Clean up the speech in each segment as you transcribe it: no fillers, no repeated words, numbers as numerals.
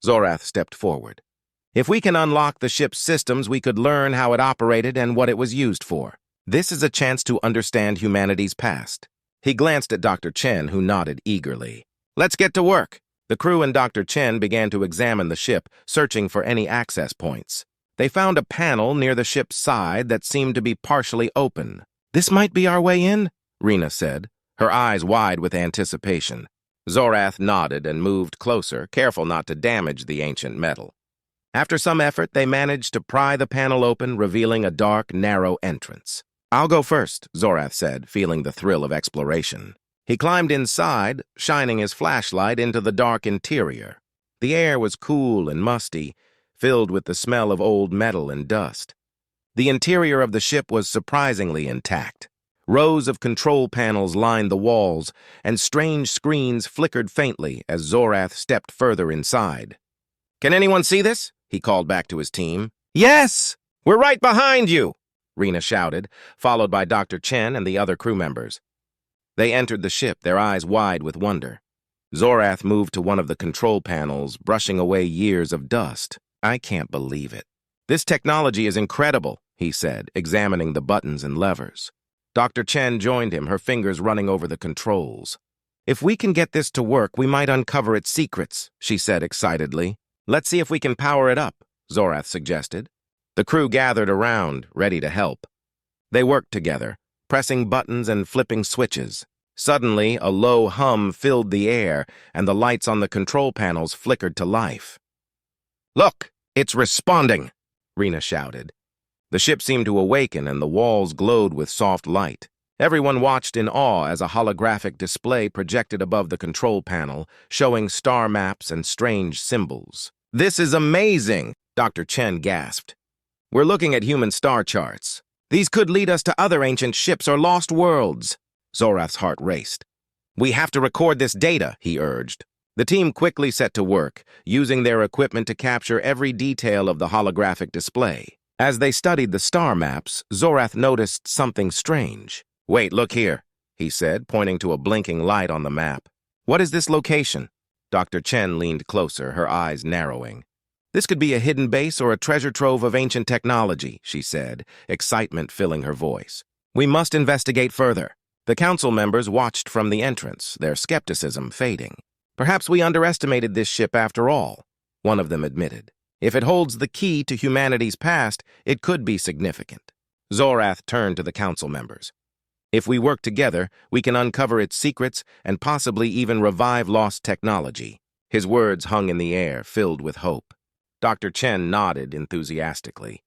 Zorath stepped forward. If we can unlock the ship's systems, we could learn how it operated and what it was used for. This is a chance to understand humanity's past. He glanced at Dr. Chen, who nodded eagerly. Let's get to work. The crew and Dr. Chen began to examine the ship, searching for any access points. They found a panel near the ship's side that seemed to be partially open. This might be our way in, Rena said, her eyes wide with anticipation. Zorath nodded and moved closer, careful not to damage the ancient metal. After some effort, they managed to pry the panel open, revealing a dark, narrow entrance. I'll go first, Zorath said, feeling the thrill of exploration. He climbed inside, shining his flashlight into the dark interior. The air was cool and musty, filled with the smell of old metal and dust. The interior of the ship was surprisingly intact. Rows of control panels lined the walls, and strange screens flickered faintly as Zorath stepped further inside. Can anyone see this? He called back to his team. Yes! We're right behind you! Rena shouted, followed by Dr. Chen and the other crew members. They entered the ship, their eyes wide with wonder. Zorath moved to one of the control panels, brushing away years of dust. I can't believe it. This technology is incredible, he said, examining the buttons and levers. Dr. Chen joined him, her fingers running over the controls. If we can get this to work, we might uncover its secrets, she said excitedly. Let's see if we can power it up, Zorath suggested. The crew gathered around, ready to help. They worked together, pressing buttons and flipping switches. Suddenly, a low hum filled the air, and the lights on the control panels flickered to life. Look, it's responding, Rena shouted. The ship seemed to awaken, and the walls glowed with soft light. Everyone watched in awe as a holographic display projected above the control panel, showing star maps and strange symbols. This is amazing, Dr. Chen gasped. We're looking at human star charts. These could lead us to other ancient ships or lost worlds. Zorath's heart raced. We have to record this data, he urged. The team quickly set to work, using their equipment to capture every detail of the holographic display. As they studied the star maps, Zorath noticed something strange. Wait, look here, he said, pointing to a blinking light on the map. What is this location? Dr. Chen leaned closer, her eyes narrowing. This could be a hidden base or a treasure trove of ancient technology, she said, excitement filling her voice. We must investigate further. The council members watched from the entrance, their skepticism fading. Perhaps we underestimated this ship after all, one of them admitted. If it holds the key to humanity's past, it could be significant. Zorath turned to the council members. If we work together, we can uncover its secrets and possibly even revive lost technology. His words hung in the air, filled with hope. Dr. Chen nodded enthusiastically.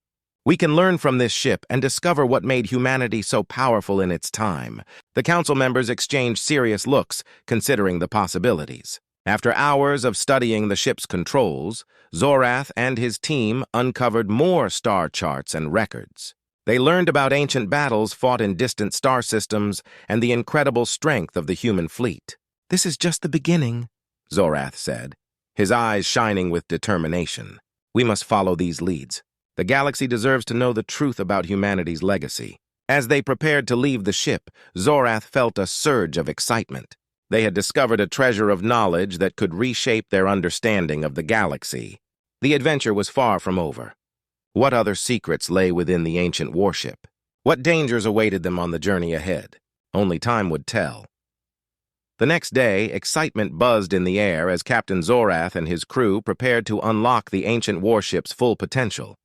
We can learn from this ship and discover what made humanity so powerful in its time. The council members exchanged serious looks, considering the possibilities. After hours of studying the ship's controls, Zorath and his team uncovered more star charts and records. They learned about ancient battles fought in distant star systems and the incredible strength of the human fleet. This is just the beginning, Zorath said, his eyes shining with determination. We must follow these leads. The galaxy deserves to know the truth about humanity's legacy. As they prepared to leave the ship, Zorath felt a surge of excitement. They had discovered a treasure of knowledge that could reshape their understanding of the galaxy. The adventure was far from over. What other secrets lay within the ancient warship? What dangers awaited them on the journey ahead? Only time would tell. The next day, excitement buzzed in the air as Captain Zorath and his crew prepared to unlock the ancient warship's full potential.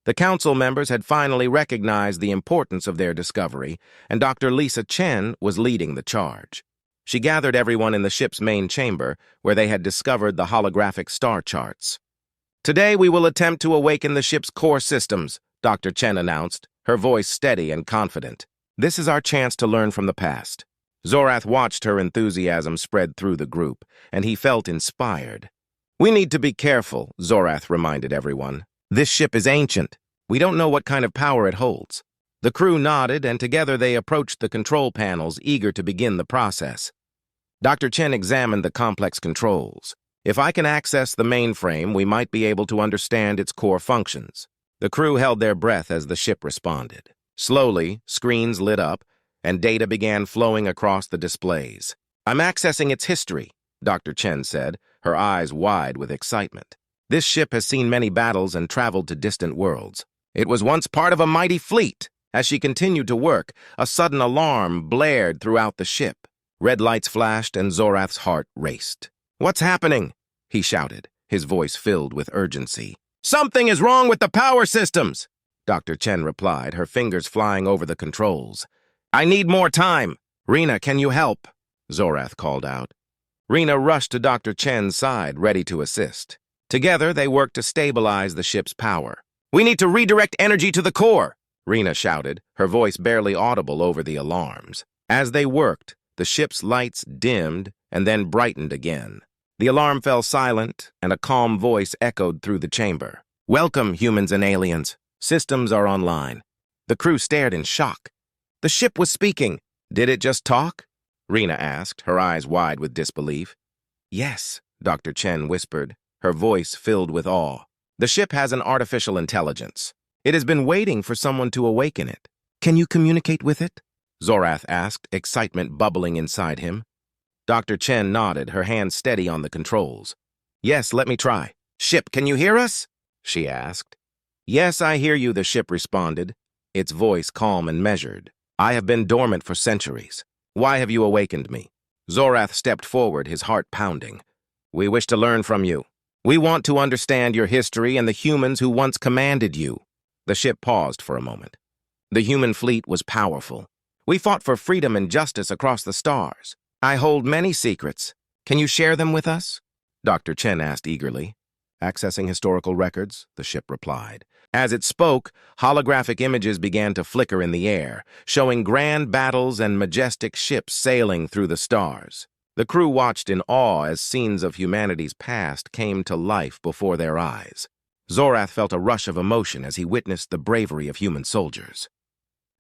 The council members had finally recognized the importance of their discovery, and Dr. Lisa Chen was leading the charge. She gathered everyone in the ship's main chamber, where they had discovered the holographic star charts. Today we will attempt to awaken the ship's core systems, Dr. Chen announced, her voice steady and confident. This is our chance to learn from the past. Zorath watched her enthusiasm spread through the group, and he felt inspired. We need to be careful, Zorath reminded everyone. This ship is ancient. We don't know what kind of power it holds. The crew nodded, and together they approached the control panels, eager to begin the process. Dr. Chen examined the complex controls. If I can access the mainframe, we might be able to understand its core functions. The crew held their breath as the ship responded. Slowly, screens lit up, and data began flowing across the displays. I'm accessing its history, Dr. Chen said, her eyes wide with excitement. This ship has seen many battles and traveled to distant worlds. It was once part of a mighty fleet. As she continued to work, a sudden alarm blared throughout the ship. Red lights flashed and Zorath's heart raced. "What's happening?" he shouted, his voice filled with urgency. "Something is wrong with the power systems," Dr. Chen replied, her fingers flying over the controls. "I need more time. Rena, can you help?" Zorath called out. Rena rushed to Dr. Chen's side, ready to assist. Together, they worked to stabilize the ship's power. "We need to redirect energy to the core," Rena shouted, her voice barely audible over the alarms. As they worked, the ship's lights dimmed and then brightened again. The alarm fell silent, and a calm voice echoed through the chamber. "Welcome, humans and aliens. Systems are online." The crew stared in shock. The ship was speaking. Did it just talk? Rena asked, her eyes wide with disbelief. "Yes," Dr. Chen whispered, her voice filled with awe. "The ship has an artificial intelligence. It has been waiting for someone to awaken it. Can you communicate with it?" Zorath asked, excitement bubbling inside him. Dr. Chen nodded, her hand steady on the controls. "Yes, let me try." "Ship, can you hear us?" she asked. "Yes, I hear you," the ship responded, its voice calm and measured. "I have been dormant for centuries. Why have you awakened me?" Zorath stepped forward, his heart pounding. "We wish to learn from you. We want to understand your history and the humans who once commanded you." The ship paused for a moment. "The human fleet was powerful. We fought for freedom and justice across the stars. I hold many secrets. Can you share them with us?" Dr. Chen asked eagerly. "Accessing historical records," the ship replied. As it spoke, holographic images began to flicker in the air, showing grand battles and majestic ships sailing through the stars. The crew watched in awe as scenes of humanity's past came to life before their eyes. Zorath felt a rush of emotion as he witnessed the bravery of human soldiers.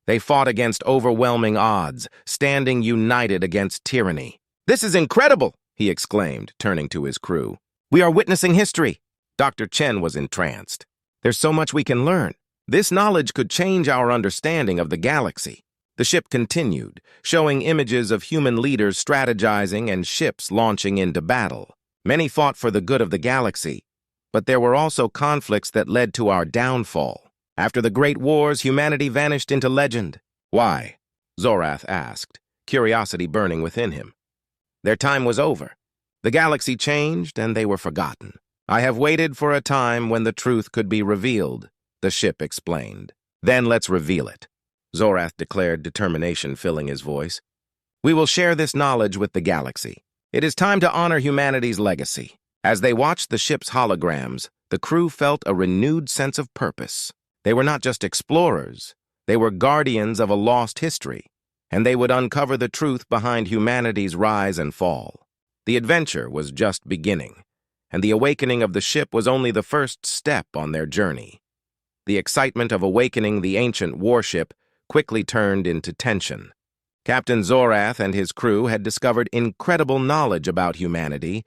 They fought against overwhelming odds, standing united against tyranny. "This is incredible!" he exclaimed, turning to his crew. "We are witnessing history." Dr. Chen was entranced. "There's so much we can learn. This knowledge could change our understanding of the galaxy." The ship continued, showing images of human leaders strategizing and ships launching into battle. Many fought for the good of the galaxy, but there were also conflicts that led to our downfall. After the Great Wars, humanity vanished into legend. "Why?" Zorath asked, curiosity burning within him. "Their time was over. The galaxy changed, and they were forgotten. I have waited for a time when the truth could be revealed," the ship explained. "Then let's reveal it," Zorath declared, determination filling his voice. "We will share this knowledge with the galaxy. It is time to honor humanity's legacy." As they watched the ship's holograms, the crew felt a renewed sense of purpose. They were not just explorers, they were guardians of a lost history, and they would uncover the truth behind humanity's rise and fall. The adventure was just beginning, and the awakening of the ship was only the first step on their journey. The excitement of awakening the ancient warship quickly turned into tension. Captain Zorath and his crew had discovered incredible knowledge about humanity,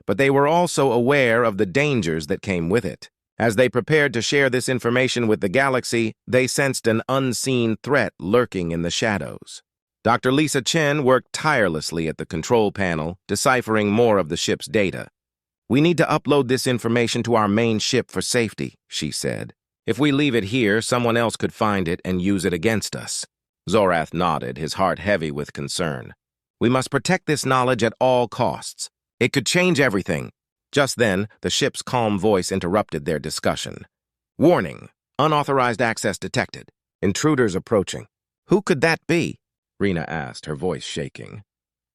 but they were also aware of the dangers that came with it. As they prepared to share this information with the galaxy, they sensed an unseen threat lurking in the shadows. Dr. Lisa Chen worked tirelessly at the control panel, deciphering more of the ship's data. "We need to upload this information to our main ship for safety," she said. "If we leave it here, someone else could find it and use it against us." Zorath nodded, his heart heavy with concern. "We must protect this knowledge at all costs. It could change everything." Just then, the ship's calm voice interrupted their discussion. "Warning! Unauthorized access detected. Intruders approaching." "Who could that be?" Rena asked, her voice shaking.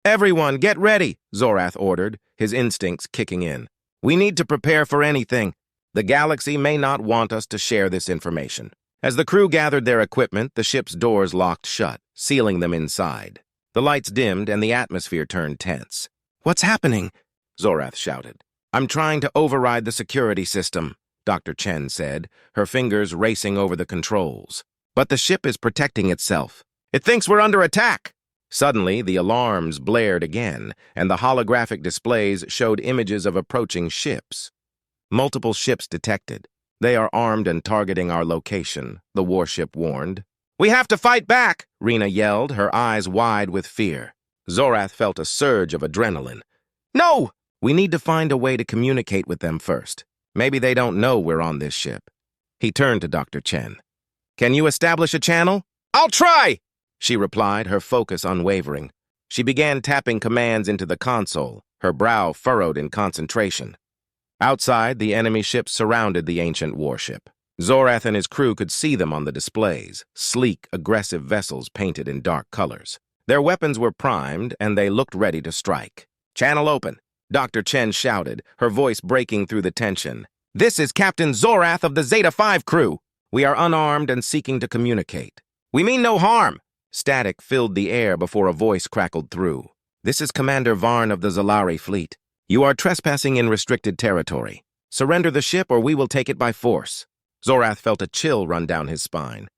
"Everyone, get ready," Zorath ordered, his instincts kicking in. "We need to prepare for anything. The galaxy may not want us to share this information." As the crew gathered their equipment, the ship's doors locked shut, sealing them inside. The lights dimmed and the atmosphere turned tense. "What's happening?" Zorath shouted. "I'm trying to override the security system," Dr. Chen said, her fingers racing over the controls. "But the ship is protecting itself. It thinks we're under attack." Suddenly, the alarms blared again, and the holographic displays showed images of approaching ships. "Multiple ships detected. They are armed and targeting our location," the warship warned. "We have to fight back!" Rena yelled, her eyes wide with fear. Zorath felt a surge of adrenaline. "No! We need to find a way to communicate with them first." Maybe they don't know we're on this ship. He turned to Dr. Chen. Can you establish a channel? I'll try, she replied, her focus unwavering. She began tapping commands into the console, her brow furrowed in concentration. Outside, the enemy ships surrounded the ancient warship. Zorath and his crew could see them on the displays, sleek, aggressive vessels painted in dark colors. Their weapons were primed, and they looked ready to strike. Channel open, Dr. Chen shouted, her voice breaking through the tension. This is Captain Zorath of the Zeta 5 crew. We are unarmed and seeking to communicate. We mean no harm. Static filled the air before a voice crackled through. This is Commander Varn of the Zalari fleet. You are trespassing in restricted territory. Surrender the ship or we will take it by force. Zorath felt a chill run down his spine.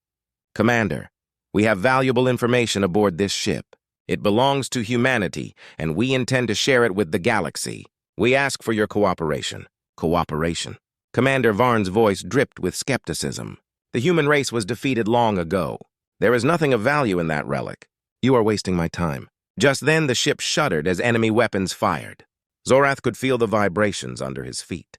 Commander, we have valuable information aboard this ship. It belongs to humanity, and we intend to share it with the galaxy. We ask for your cooperation. Cooperation? Commander Varn's voice dripped with skepticism. The human race was defeated long ago. There is nothing of value in that relic. You are wasting my time. Just then, the ship shuddered as enemy weapons fired. Zorath could feel the vibrations under his feet.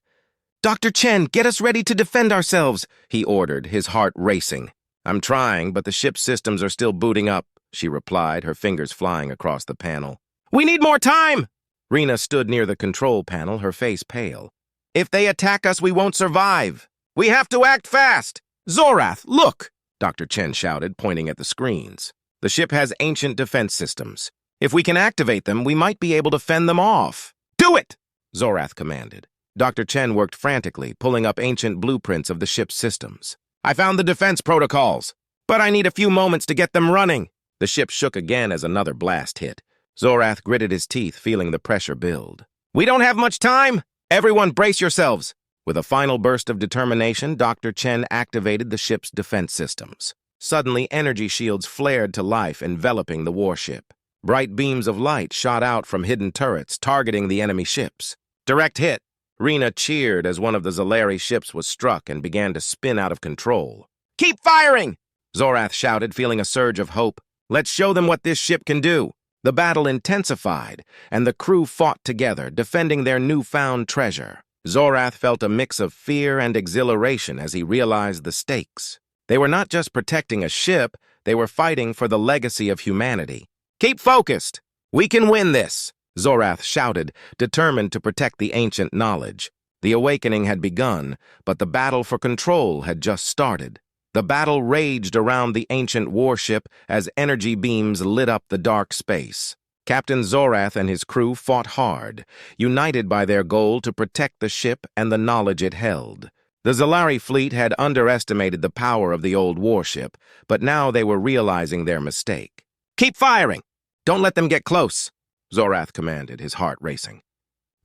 Dr. Chen, get us ready to defend ourselves, he ordered, his heart racing. I'm trying, but the ship's systems are still booting up, she replied, her fingers flying across the panel. We need more time! Rena stood near the control panel, her face pale. If they attack us, we won't survive. We have to act fast! Zorath, look! Dr. Chen shouted, pointing at the screens. The ship has ancient defense systems. If we can activate them, we might be able to fend them off. Do it! Zorath commanded. Dr. Chen worked frantically, pulling up ancient blueprints of the ship's systems. I found the defense protocols, but I need a few moments to get them running. The ship shook again as another blast hit. Zorath gritted his teeth, feeling the pressure build. We don't have much time! Everyone brace yourselves! With a final burst of determination, Dr. Chen activated the ship's defense systems. Suddenly, energy shields flared to life, enveloping the warship. Bright beams of light shot out from hidden turrets, targeting the enemy ships. Direct hit! Rena cheered as one of the Zalari ships was struck and began to spin out of control. Keep firing! Zorath shouted, feeling a surge of hope. Let's show them what this ship can do. The battle intensified, and the crew fought together, defending their newfound treasure. Zorath felt a mix of fear and exhilaration as he realized the stakes. They were not just protecting a ship, they were fighting for the legacy of humanity. Keep focused! We can win this! Zorath shouted, determined to protect the ancient knowledge. The awakening had begun, but the battle for control had just started. The battle raged around the ancient warship as energy beams lit up the dark space. Captain Zorath and his crew fought hard, united by their goal to protect the ship and the knowledge it held. The Zalari fleet had underestimated the power of the old warship, but now they were realizing their mistake. Keep firing! Don't let them get close! Zorath commanded, his heart racing.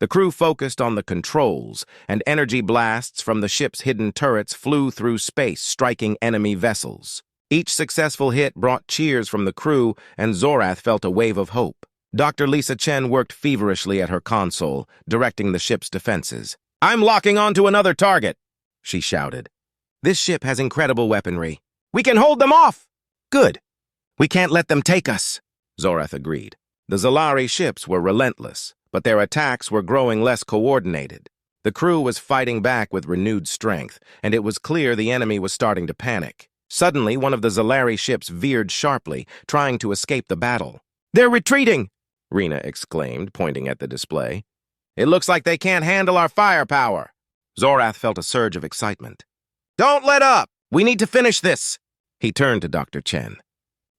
The crew focused on the controls, and energy blasts from the ship's hidden turrets flew through space, striking enemy vessels. Each successful hit brought cheers from the crew, and Zorath felt a wave of hope. Dr. Lisa Chen worked feverishly at her console, directing the ship's defenses. I'm locking onto another target, she shouted. This ship has incredible weaponry. We can hold them off! Good. We can't let them take us, Zorath agreed. The Zalari ships were relentless, but their attacks were growing less coordinated. The crew was fighting back with renewed strength, and it was clear the enemy was starting to panic. Suddenly, one of the Zalari ships veered sharply, trying to escape the battle. They're retreating! Rena exclaimed, pointing at the display. It looks like they can't handle our firepower. Zorath felt a surge of excitement. Don't let up! We need to finish this! He turned to Dr. Chen.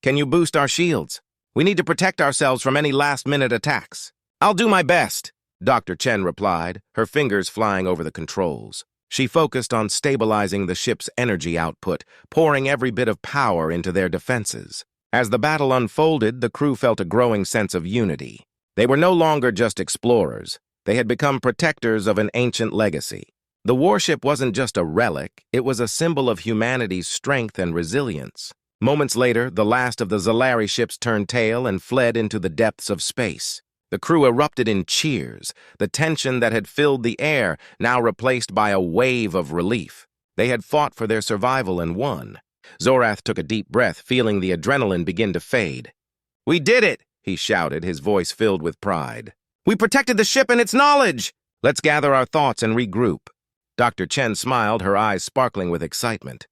Can you boost our shields? We need to protect ourselves from any last-minute attacks. I'll do my best, Dr. Chen replied, her fingers flying over the controls. She focused on stabilizing the ship's energy output, pouring every bit of power into their defenses. As the battle unfolded, the crew felt a growing sense of unity. They were no longer just explorers. They had become protectors of an ancient legacy. The warship wasn't just a relic, it was a symbol of humanity's strength and resilience. Moments later, the last of the Zalari ships turned tail and fled into the depths of space. The crew erupted in cheers, the tension that had filled the air now replaced by a wave of relief. They had fought for their survival and won. Zorath took a deep breath, feeling the adrenaline begin to fade. We did it, he shouted, his voice filled with pride. We protected the ship and its knowledge! Let's gather our thoughts and regroup. Dr. Chen smiled, her eyes sparkling with excitement.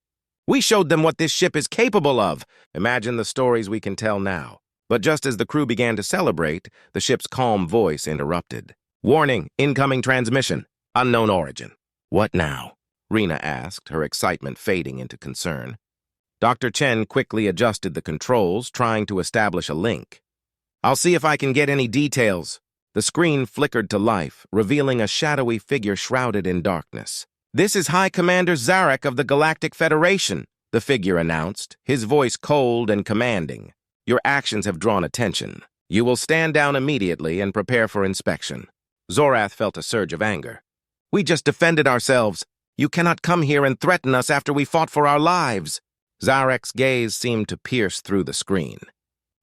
We showed them what this ship is capable of. Imagine the stories we can tell now. But just as the crew began to celebrate, the ship's calm voice interrupted. Warning, incoming transmission. Unknown origin. What now? Rena asked, her excitement fading into concern. Dr. Chen quickly adjusted the controls, trying to establish a link. I'll see if I can get any details. The screen flickered to life, revealing a shadowy figure shrouded in darkness. This is High Commander Zarek of the Galactic Federation, the figure announced, his voice cold and commanding. Your actions have drawn attention. You will stand down immediately and prepare for inspection. Zorath felt a surge of anger. We just defended ourselves. You cannot come here and threaten us after we fought for our lives. Zarek's gaze seemed to pierce through the screen.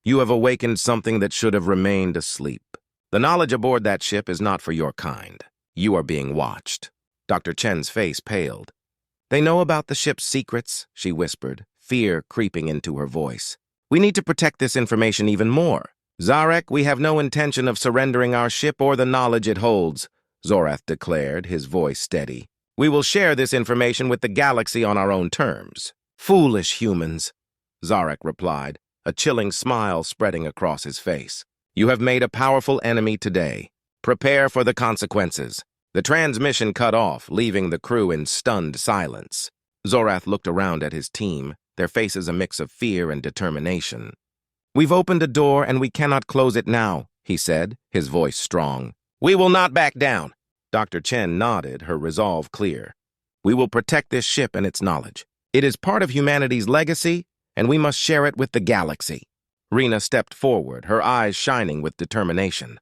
You have awakened something that should have remained asleep. The knowledge aboard that ship is not for your kind. You are being watched. Dr. Chen's face paled. They know about the ship's secrets, she whispered, fear creeping into her voice. We need to protect this information even more. Zarek, we have no intention of surrendering our ship or the knowledge it holds, Zorath declared, his voice steady. We will share this information with the galaxy on our own terms. Foolish humans, Zarek replied, a chilling smile spreading across his face. You have made a powerful enemy today. Prepare for the consequences. The transmission cut off, leaving the crew in stunned silence. Zorath looked around at his team, their faces a mix of fear and determination. We've opened a door and we cannot close it now, he said, his voice strong. We will not back down. Dr. Chen nodded, her resolve clear. We will protect this ship and its knowledge. It is part of humanity's legacy, and we must share it with the galaxy. Rena stepped forward, her eyes shining with determination.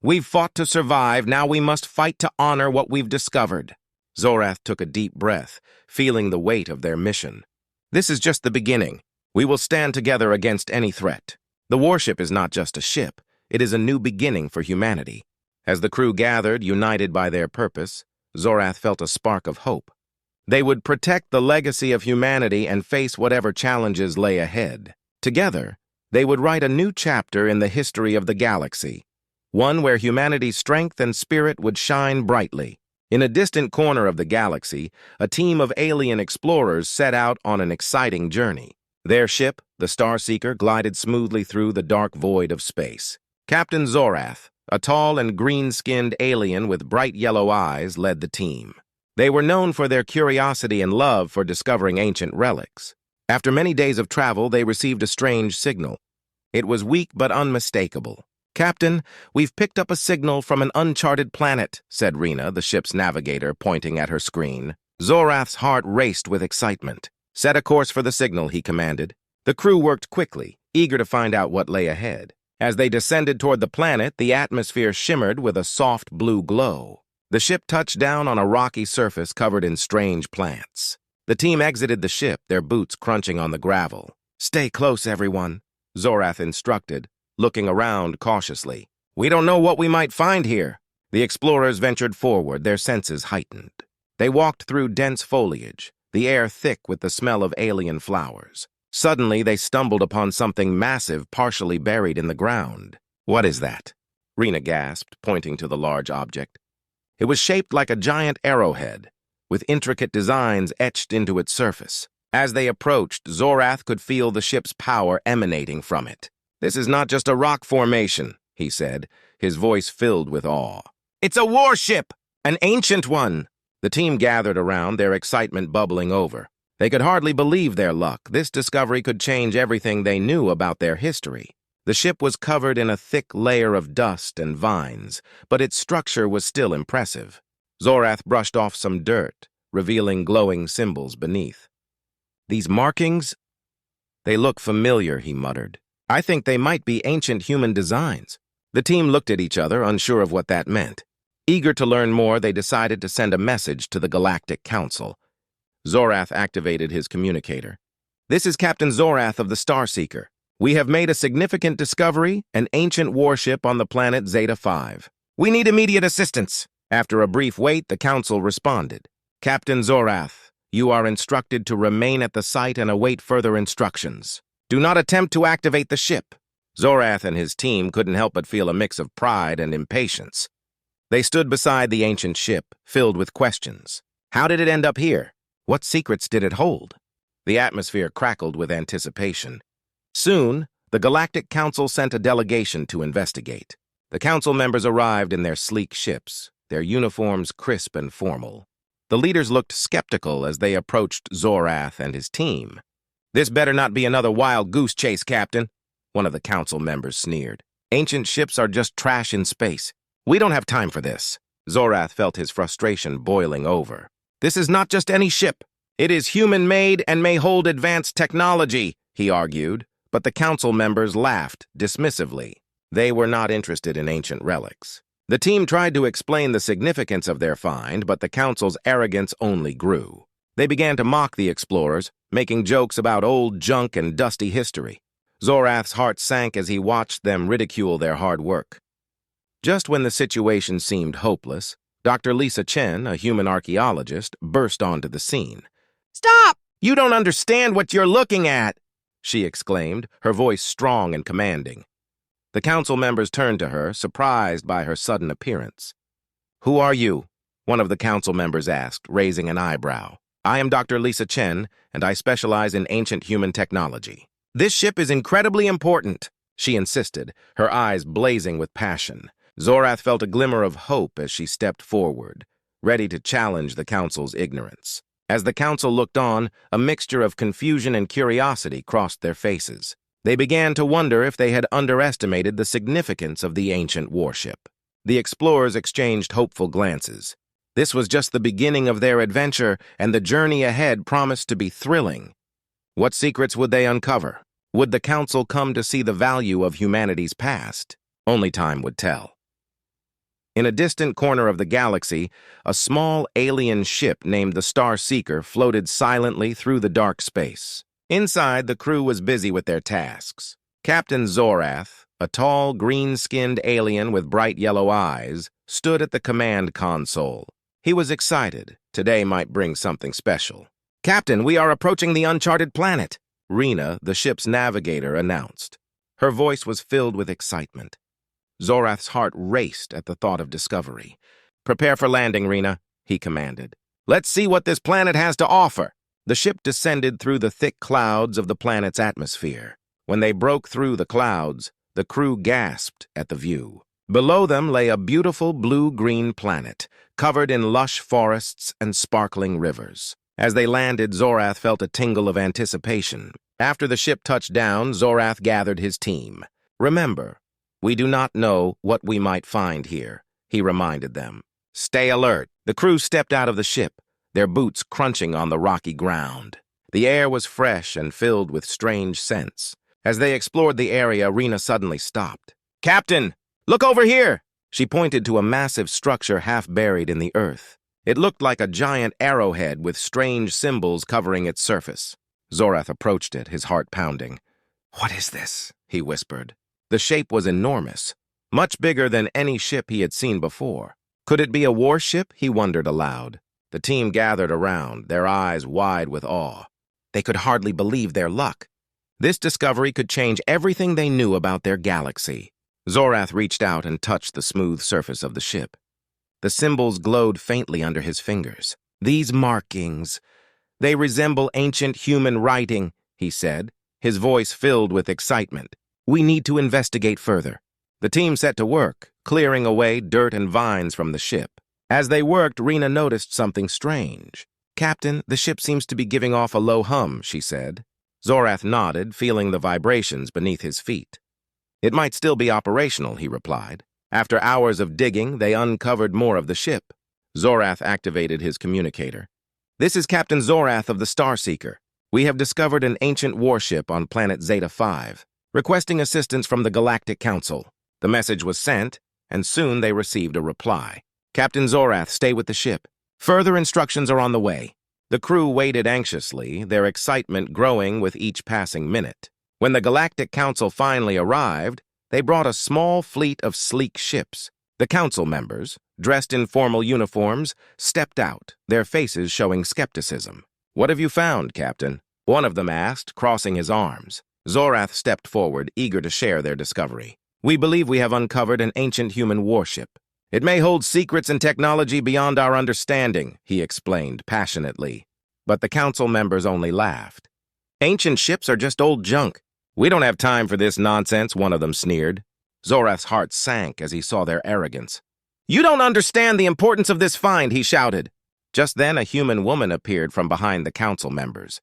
We've fought to survive, now we must fight to honor what we've discovered. Zorath took a deep breath, feeling the weight of their mission. This is just the beginning. We will stand together against any threat. The warship is not just a ship, it is a new beginning for humanity. As the crew gathered, united by their purpose, Zorath felt a spark of hope. They would protect the legacy of humanity and face whatever challenges lay ahead. Together, they would write a new chapter in the history of the galaxy, one where humanity's strength and spirit would shine brightly. In a distant corner of the galaxy, a team of alien explorers set out on an exciting journey. Their ship, the Starseeker, glided smoothly through the dark void of space. Captain Zorath, a tall and green-skinned alien with bright yellow eyes, led the team. They were known for their curiosity and love for discovering ancient relics. After many days of travel, they received a strange signal. It was weak but unmistakable. Captain, we've picked up a signal from an uncharted planet, said Rena, the ship's navigator, pointing at her screen. Zorath's heart raced with excitement. Set a course for the signal, he commanded. The crew worked quickly, eager to find out what lay ahead. As they descended toward the planet, the atmosphere shimmered with a soft blue glow. The ship touched down on a rocky surface covered in strange plants. The team exited the ship, their boots crunching on the gravel. Stay close, everyone, Zorath instructed, looking around cautiously. We don't know what we might find here. The explorers ventured forward, their senses heightened. They walked through dense foliage, the air thick with the smell of alien flowers. Suddenly, they stumbled upon something massive partially buried in the ground. What is that? Rena gasped, pointing to the large object. It was shaped like a giant arrowhead, with intricate designs etched into its surface. As they approached, Zorath could feel the ship's power emanating from it. This is not just a rock formation, he said, his voice filled with awe. It's a warship! An ancient one! The team gathered around, their excitement bubbling over. They could hardly believe their luck. This discovery could change everything they knew about their history. The ship was covered in a thick layer of dust and vines, but its structure was still impressive. Zorath brushed off some dirt, revealing glowing symbols beneath. These markings? They look familiar, he muttered. I think they might be ancient human designs. The team looked at each other, unsure of what that meant. Eager to learn more, they decided to send a message to the Galactic Council. Zorath activated his communicator. This is Captain Zorath of the Starseeker. We have made a significant discovery, an ancient warship on the planet Zeta 5. We need immediate assistance. After a brief wait, the Council responded. Captain Zorath, you are instructed to remain at the site and await further instructions. Do not attempt to activate the ship. Zorath and his team couldn't help but feel a mix of pride and impatience. They stood beside the ancient ship, filled with questions. How did it end up here? What secrets did it hold? The atmosphere crackled with anticipation. Soon, the Galactic Council sent a delegation to investigate. The council members arrived in their sleek ships, their uniforms crisp and formal. The leaders looked skeptical as they approached Zorath and his team. "This better not be another wild goose chase, Captain," one of the council members sneered. "Ancient ships are just trash in space. We don't have time for this." Zorath felt his frustration boiling over. "This is not just any ship. It is human-made and may hold advanced technology," he argued, but the council members laughed dismissively. They were not interested in ancient relics. The team tried to explain the significance of their find, but the council's arrogance only grew. They began to mock the explorers, making jokes about old junk and dusty history. Zorath's heart sank as he watched them ridicule their hard work. Just when the situation seemed hopeless, Dr. Lisa Chen, a human archaeologist, burst onto the scene. "Stop! You don't understand what you're looking at!" she exclaimed, her voice strong and commanding. The council members turned to her, surprised by her sudden appearance. "Who are you?" one of the council members asked, raising an eyebrow. "I am Dr. Lisa Chen, and I specialize in ancient human technology." "This ship is incredibly important," she insisted, her eyes blazing with passion. Zorath felt a glimmer of hope as she stepped forward, ready to challenge the council's ignorance. As the council looked on, a mixture of confusion and curiosity crossed their faces. They began to wonder if they had underestimated the significance of the ancient warship. The explorers exchanged hopeful glances. This was just the beginning of their adventure, and the journey ahead promised to be thrilling. What secrets would they uncover? Would the council come to see the value of humanity's past? Only time would tell. In a distant corner of the galaxy, a small alien ship named the Star Seeker floated silently through the dark space. Inside, the crew was busy with their tasks. Captain Zorath, a tall, green-skinned alien with bright yellow eyes, stood at the command console. He was excited. Today might bring something special. "Captain, we are approaching the uncharted planet," Rena, the ship's navigator, announced. Her voice was filled with excitement. Zorath's heart raced at the thought of discovery. "Prepare for landing, Rena," he commanded. "Let's see what this planet has to offer." The ship descended through the thick clouds of the planet's atmosphere. When they broke through the clouds, the crew gasped at the view. Below them lay a beautiful blue-green planet, covered in lush forests and sparkling rivers. As they landed, Zorath felt a tingle of anticipation. After the ship touched down, Zorath gathered his team. "Remember, we do not know what we might find here," he reminded them. "Stay alert." The crew stepped out of the ship, their boots crunching on the rocky ground. The air was fresh and filled with strange scents. As they explored the area, Rena suddenly stopped. "Captain, look over here!" She pointed to a massive structure half buried in the earth. It looked like a giant arrowhead with strange symbols covering its surface. Zorath approached it, his heart pounding. "What is this?" he whispered. The shape was enormous, much bigger than any ship he had seen before. Could it be a warship? He wondered aloud. The team gathered around, their eyes wide with awe. They could hardly believe their luck. This discovery could change everything they knew about their galaxy. Zorath reached out and touched the smooth surface of the ship. The symbols glowed faintly under his fingers. "These markings, they resemble ancient human writing," he said, his voice filled with excitement. "We need to investigate further." The team set to work, clearing away dirt and vines from the ship. As they worked, Rena noticed something strange. "Captain, the ship seems to be giving off a low hum," she said. Zorath nodded, feeling the vibrations beneath his feet. "It might still be operational," he replied. After hours of digging, they uncovered more of the ship. Zorath activated his communicator. "This is Captain Zorath of the Star Seeker. We have discovered an ancient warship on planet Zeta 5, requesting assistance from the Galactic Council." The message was sent, and soon they received a reply. "Captain Zorath, stay with the ship. Further instructions are on the way." The crew waited anxiously, their excitement growing with each passing minute. When the Galactic Council finally arrived, they brought a small fleet of sleek ships. The council members, dressed in formal uniforms, stepped out, their faces showing skepticism. "What have you found, Captain?" one of them asked, crossing his arms. Zorath stepped forward, eager to share their discovery. "We believe we have uncovered an ancient human warship. It may hold secrets and technology beyond our understanding, he explained passionately. But the council members only laughed. Ancient ships are just old junk. We don't have time for this nonsense, one of them sneered. Zorath's heart sank as he saw their arrogance. You don't understand the importance of this find, he shouted. Just then, a human woman appeared from behind the council members.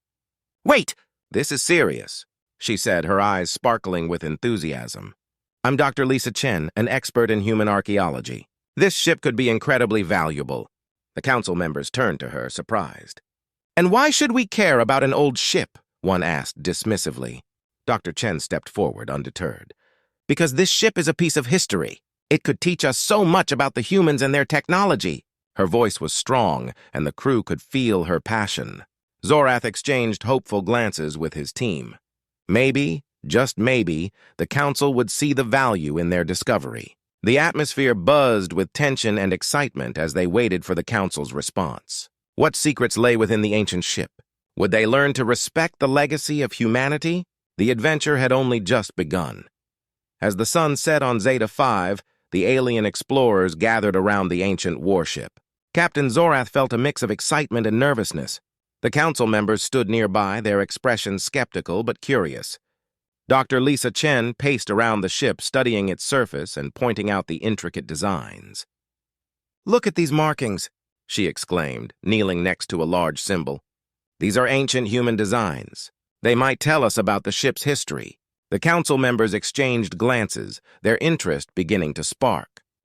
Wait! This is serious, she said, her eyes sparkling with enthusiasm. I'm Dr. Lisa Chen, an expert in human archaeology. This ship could be incredibly valuable. The council members turned to her, surprised. And why should we care about an old ship? One asked dismissively. Dr. Chen stepped forward, undeterred. Because this ship is a piece of history. It could teach us so much about the humans and their technology. Her voice was strong, and the crew could feel her passion. Zorath exchanged hopeful glances with his team. Maybe, just maybe, the council would see the value in their discovery. The atmosphere buzzed with tension and excitement as they waited for the council's response. What secrets lay within the ancient ship? Would they learn to respect the legacy of humanity? The adventure had only just begun. As the sun set on Zeta 5, the alien explorers gathered around the ancient warship. Captain Zorath felt a mix of excitement and nervousness. The council members stood nearby, their expressions skeptical but curious. Dr. Lisa Chen paced around the ship, studying its surface and pointing out the intricate designs. Look at these markings, she exclaimed, kneeling next to a large symbol. These are ancient human designs. They might tell us about the ship's history. The council members exchanged glances, their interest beginning to spark.